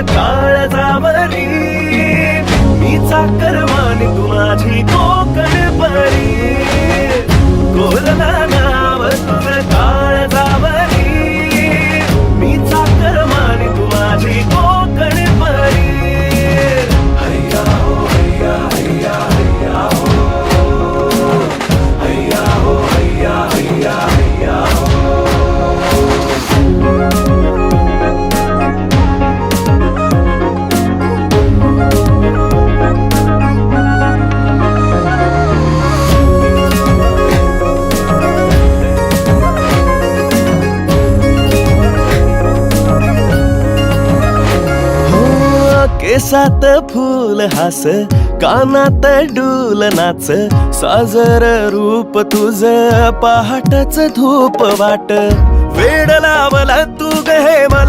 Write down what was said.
काळजावरी मी चाकरमानी तू माझी कोकण परी कोरला नाव तुझं काळजावरी मी चाकरमानी तू माझी कोकण परी हैया हो हैया हैया हैया हो हैया हो हैया हैया हैया केसात फूल हास कानात डुल नाच साजर रूप तुझ पहाटच धूप वाट वेड लावला तू ग हे मला